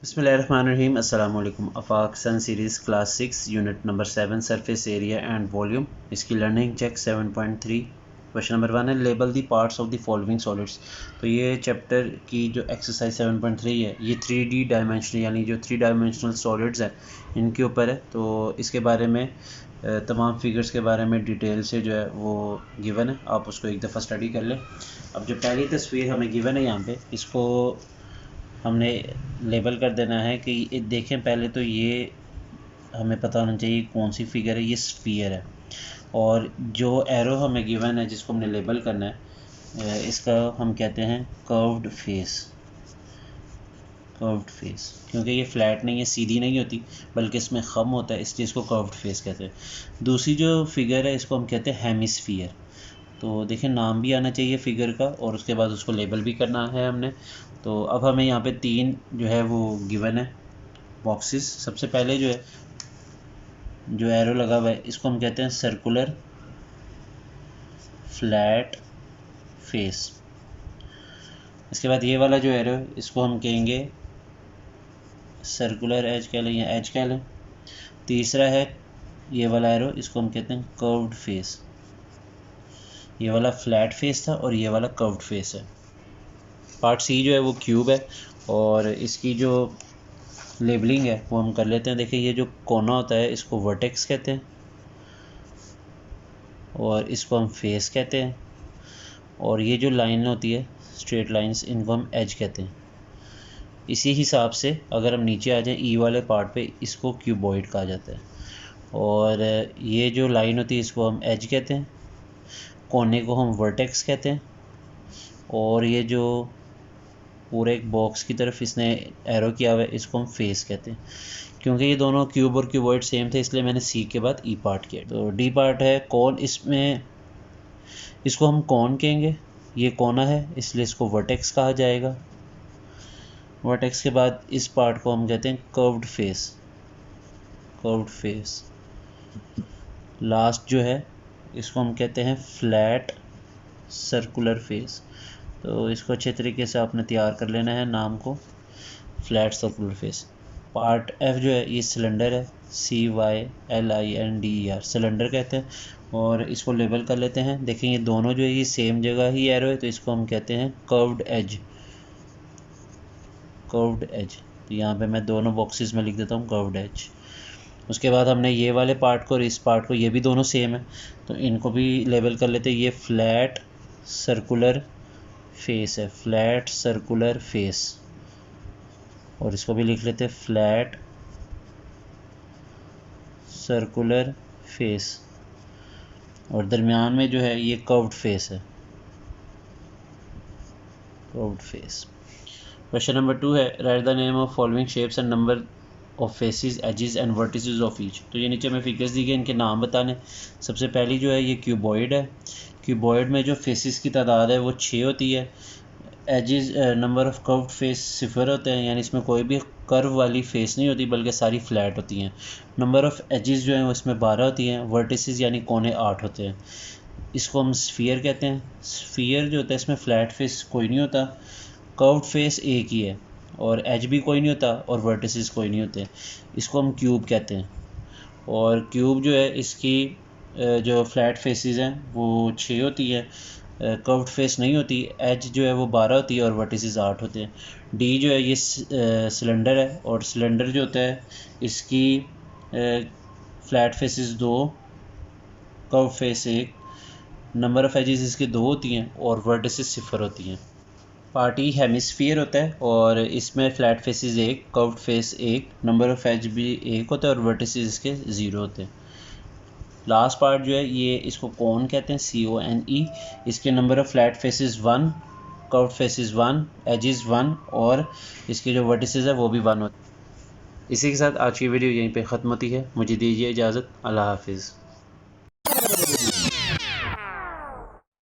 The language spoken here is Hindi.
बिस्मिल्लाहिर्रहमानिर्रहीम। अस्सलाम वालेकुम। Afaq sun series class 6 unit number 7 surface area and volume. इसकी लर्निंग चेक 7.3। क्वेश्चन नंबर 1 है label the parts of the following solids. तो ये चैप्टर की जो एक्सरसाइज 7.3 है ये 3D डायमेंशनल यानी जो 3 डायमेंशनल सॉलिड्स हैं इनके ऊपर है। तो इसके बारे में तमाम फिगर्स के बारे में डिटेल से जो है वो गिवन है, आप उसको एक दफ़ा स्टडी कर लें। अब जो पहली तस्वीर हमें गिवन है यहाँ पे, इसको हमने लेबल कर देना है कि देखें। पहले तो ये हमें पता होना चाहिए कौन सी फिगर है, ये स्फीयर है। और जो एरो हमें गिवन है जिसको हमने लेबल करना है, इसका हम कहते हैं कर्व्ड फेस। कर्व्ड फेस क्योंकि ये फ्लैट नहीं है, सीधी नहीं होती, बल्कि इसमें खम होता है, इसलिए इसको कर्व्ड फेस कहते हैं। दूसरी जो फिगर है इसको हम कहते हैं हेमिस्फीयर। तो देखें, नाम भी आना चाहिए फिगर का और उसके बाद उसको लेबल भी करना है हमने। तो अब हमें यहाँ पे 3 जो है वो गिवन है बॉक्सेस। सबसे पहले जो है जो एरो लगा हुआ है इसको हम कहते हैं सर्कुलर फ्लैट फेस। इसके बाद ये वाला जो एरो है इसको हम कहेंगे सर्कुलर एज कह लें या एज कह लें। तीसरा है ये वाला एरो, इसको हम कहते हैं कर्व्ड फेस। ये वाला फ्लैट फेस था और ये वाला कर्व्ड फेस है। पार्ट सी जो है वो क्यूब है और इसकी जो लेबलिंग है वो हम कर लेते हैं। देखिए, ये जो कोना होता है इसको वर्टेक्स कहते हैं और इसको हम फेस कहते हैं। और ये जो लाइन होती है स्ट्रेट लाइंस, इनको हम एज कहते हैं। इसी हिसाब से अगर हम नीचे आ जाएं ई वाले पार्ट पे, इसको क्यूबॉइड कहा जाता है। और ये जो लाइन होती है इसको हम एज कहते हैं, कोने को हम वर्टेक्स कहते हैं। और ये जो पूरे एक बॉक्स की तरफ इसने एरो किया हुआ है इसको हम फेस कहते हैं। क्योंकि ये दोनों क्यूब और क्यूबॉइड सेम थे इसलिए मैंने सी के बाद ई पार्ट किया। तो डी पार्ट है कौन, इसमें इसको हम कौन कहेंगे। ये कोना है इसलिए इसको वर्टेक्स कहा जाएगा। वर्टेक्स के बाद इस पार्ट को हम कहते हैं curved face. Curved face. Last जो है इसको हम कहते हैं फ्लैट सर्कुलर फेस। तो इसको अच्छे तरीके से आपने तैयार कर लेना है नाम को, flat circular face. Part F जो है ये सिलेंडर है, CYLINDER सिलेंडर कहते हैं। और इसको लेबल कर लेते हैं। देखें, ये दोनों जो है ये सेम जगह ही एरो है, तो इसको हम कहते हैं कर्व्ड एज। Curved edge. तो यहाँ पे मैं दोनों बॉक्सेस में लिख देता हूँ कर्व्ड एज। उसके बाद हमने ये वाले पार्ट को और इस पार्ट को, ये भी दोनों सेम है, तो इनको भी लेबल कर लेते हैं। ये फ्लैट सर्कुलर फेस है, फ्लैट सर्कुलर फेस। और इसको भी लिख लेते हैं फ्लैट सर्कुलर फेस। और दरमियान में जो है ये कर्व्ड फेस है, कर्व्ड फेस। क्वेश्चन नंबर 2 है write the name of following shapes and number of faces, edges and vertices of each. तो ये नीचे में फिगर्स दी गई, इनके नाम बताने। सबसे पहली जो है ये क्यूबॉइड है। क्यूबॉइड में जो फेसेस की तादाद है वो 6 होती है। Edges number of curved face 0 होते हैं, यानी इसमें कोई भी कर्व वाली फेस नहीं होती बल्कि सारी फ्लैट होती हैं। नंबर ऑफ एजेस जो हैं वो इसमें 12 होती हैं। वर्टिसेस यानी कोने 8 होते हैं। इसको हम स्फीयर कहते हैं। स्फीयर जो होता है इसमें फ्लैट फेस कोई नहीं होता, कर्व्ड फेस एक ही है और एज भी कोई नहीं होता और वर्टिसेस कोई नहीं होते। इसको हम क्यूब कहते हैं। और क्यूब जो है इसकी जो फ्लैट फेसेस हैं वो 6 होती है, कर्व्ड फेस नहीं होती। एज जो है वो 12 होती है और वर्टिसेस 8 होते हैं। डी जो है ये सिलेंडर है और सिलेंडर जो होता है इसकी flat faces 2, curved face 1। Number of edges इसकी 2 होती हैं और वर्टिसेस 0 होती हैं। पार्ट ई हेमिस्फीयर होता है और इसमें flat faces 1, curved face 1, number of edge भी 1 होता है और वर्टिसेस इसके 0 होते हैं। लास्ट पार्ट जो है ये इसको कौन कहते हैं, CONE। इसके number of flat faces 1, curved faces 1, edges 1 और इसके जो वर्टिसेस है वो भी 1 होते हैं। इसी के साथ आज की वीडियो यहीं पे ख़त्म होती है। मुझे दीजिए इजाज़त। अल्लाह हाफिज़।